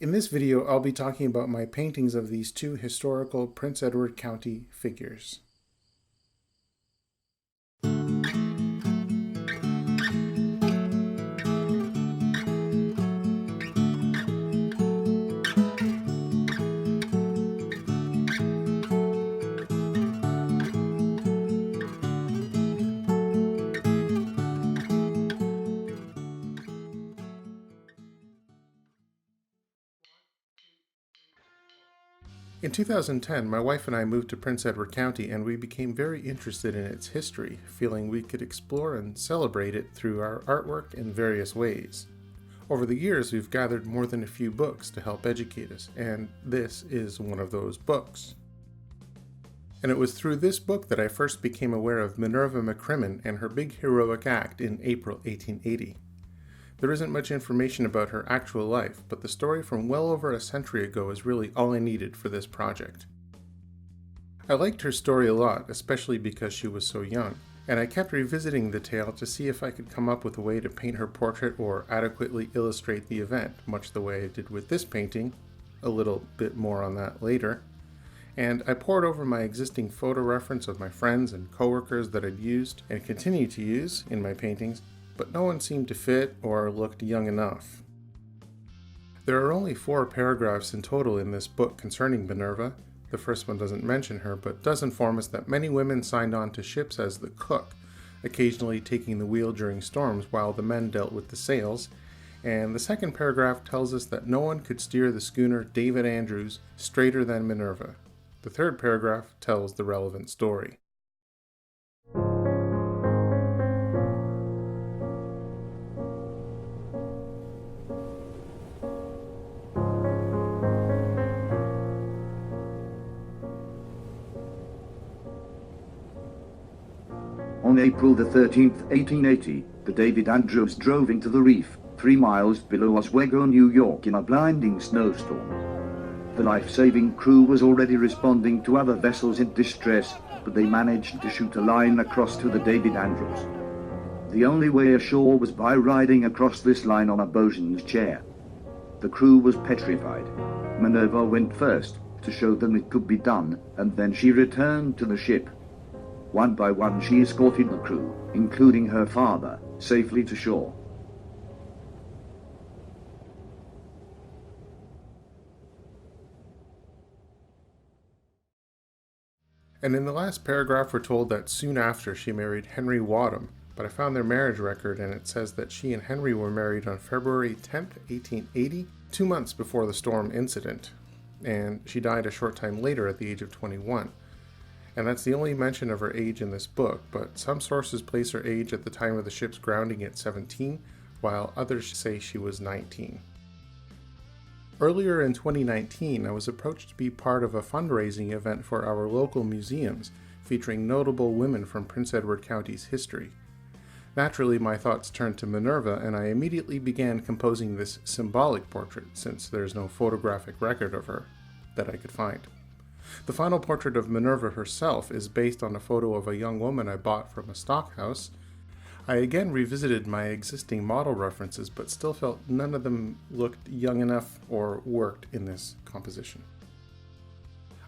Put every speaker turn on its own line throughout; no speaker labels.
In this video, I'll be talking about my paintings of these two historical Prince Edward County figures. In 2010, my wife and I moved to Prince Edward County and we became very interested in its history, feeling we could explore and celebrate it through our artwork in various ways. Over the years, we've gathered more than a few books to help educate us, and this is one of those books. And it was through this book that I first became aware of Minerva McCrimmon and her big heroic act in April 1880. There isn't much information about her actual life, but the story from well over a century ago is really all I needed for this project. I liked her story a lot, especially because she was so young, and I kept revisiting the tale to see if I could come up with a way to paint her portrait or adequately illustrate the event, much the way I did with this painting. A little bit more on that later. And I pored over my existing photo reference of my friends and coworkers that I'd used and continue to use in my paintings, but no one seemed to fit or looked young enough. There are only 4 paragraphs in total in this book concerning Minerva. The first one doesn't mention her, but does inform us that many women signed on to ships as the cook, occasionally taking the wheel during storms while the men dealt with the sails. And the second paragraph tells us that no one could steer the schooner David Andrews straighter than Minerva. The third paragraph tells the relevant story.
On April the 13th, 1880, the David Andrews drove into the reef, 3 miles below Oswego, New York, in a blinding snowstorm. The life-saving crew was already responding to other vessels in distress, but they managed to shoot a line across to the David Andrews. The only way ashore was by riding across this line on a bosun's chair. The crew was petrified. Minerva went first to show them it could be done, and then she returned to the ship. One by one she escorted the crew, including her father, safely to shore.
And in the last paragraph we're told that soon after she married Henry Wadham, but I found their marriage record and it says that she and Henry were married on February 10th, 1880, 2 months before the storm incident, and she died a short time later at the age of 21. And that's the only mention of her age in this book, but some sources place her age at the time of the ship's grounding at 17, while others say she was 19. Earlier in 2019, I was approached to be part of a fundraising event for our local museums, featuring notable women from Prince Edward County's history. Naturally, my thoughts turned to Minerva, and I immediately began composing this symbolic portrait, since there's no photographic record of her that I could find. The final portrait of Minerva herself is based on a photo of a young woman I bought from a stockhouse. I again revisited my existing model references, but still felt none of them looked young enough or worked in this composition.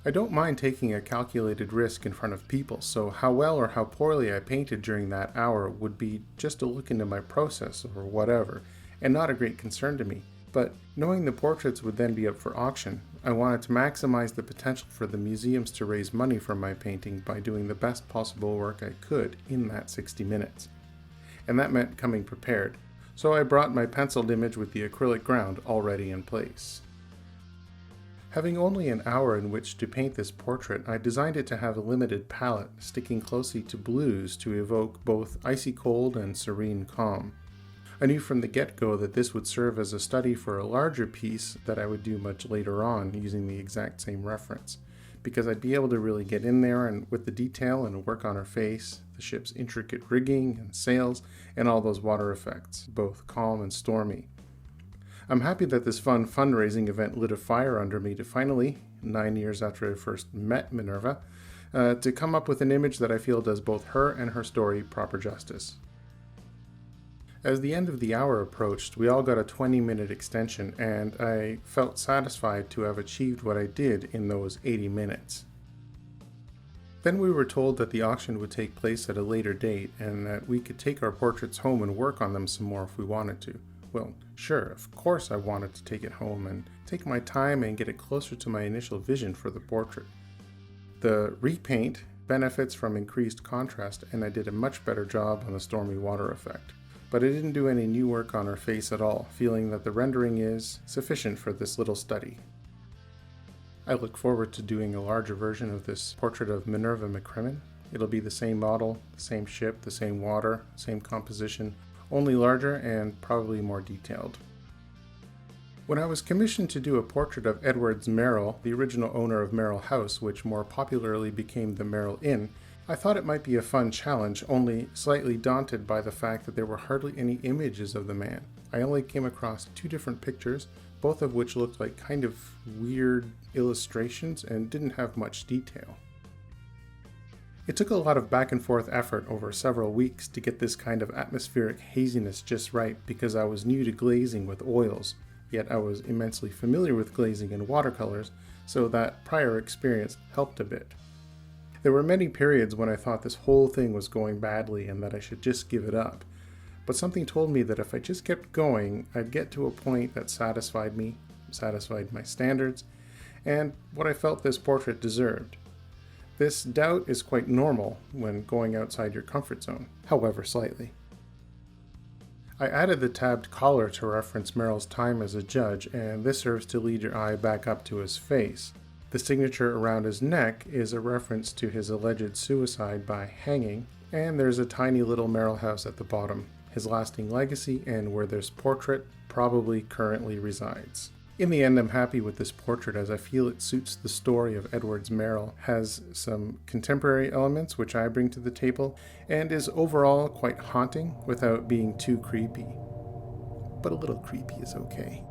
I don't mind taking a calculated risk in front of people, so how well or how poorly I painted during that hour would be just a look into my process or whatever, and not a great concern to me. But knowing the portraits would then be up for auction, I wanted to maximize the potential for the museums to raise money for my painting by doing the best possible work I could in that 60 minutes. And that meant coming prepared, so I brought my penciled image with the acrylic ground already in place. Having only an hour in which to paint this portrait, I designed it to have a limited palette, sticking closely to blues to evoke both icy cold and serene calm. I knew from the get-go that this would serve as a study for a larger piece that I would do much later on using the exact same reference, because I'd be able to really get in there and with the detail and work on her face, the ship's intricate rigging and sails, and all those water effects, both calm and stormy. I'm happy that this fun fundraising event lit a fire under me to finally, 9 years after I first met Minerva, to come up with an image that I feel does both her and her story proper justice. As the end of the hour approached, we all got a 20-minute extension, and I felt satisfied to have achieved what I did in those 80 minutes. Then we were told that the auction would take place at a later date, and that we could take our portraits home and work on them some more if we wanted to. Well, sure, of course I wanted to take it home and take my time and get it closer to my initial vision for the portrait. The repaint benefits from increased contrast, and I did a much better job on the stormy water effect. But I didn't do any new work on her face at all, feeling that the rendering is sufficient for this little study. I look forward to doing a larger version of this portrait of Minerva McCrimmon. It'll be the same model, the same ship, the same water, same composition, only larger and probably more detailed. When I was commissioned to do a portrait of Edwards Merrill, the original owner of Merrill House, which more popularly became the Merrill Inn, I thought it might be a fun challenge, only slightly daunted by the fact that there were hardly any images of the man. I only came across 2 different pictures, both of which looked like kind of weird illustrations and didn't have much detail. It took a lot of back and forth effort over several weeks to get this kind of atmospheric haziness just right because I was new to glazing with oils, yet I was immensely familiar with glazing in watercolors, so that prior experience helped a bit. There were many periods when I thought this whole thing was going badly and that I should just give it up. But something told me that if I just kept going, I'd get to a point that satisfied me, satisfied my standards, and what I felt this portrait deserved. This doubt is quite normal when going outside your comfort zone, however slightly. I added the tabbed collar to reference Merrill's time as a judge, and this serves to lead your eye back up to his face. The signature around his neck is a reference to his alleged suicide by hanging, and there's a tiny little Merrill house at the bottom, his lasting legacy and where this portrait probably currently resides. In the end, I'm happy with this portrait as I feel it suits the story of Edwards Merrill, has some contemporary elements which I bring to the table, and is overall quite haunting without being too creepy. But a little creepy is okay.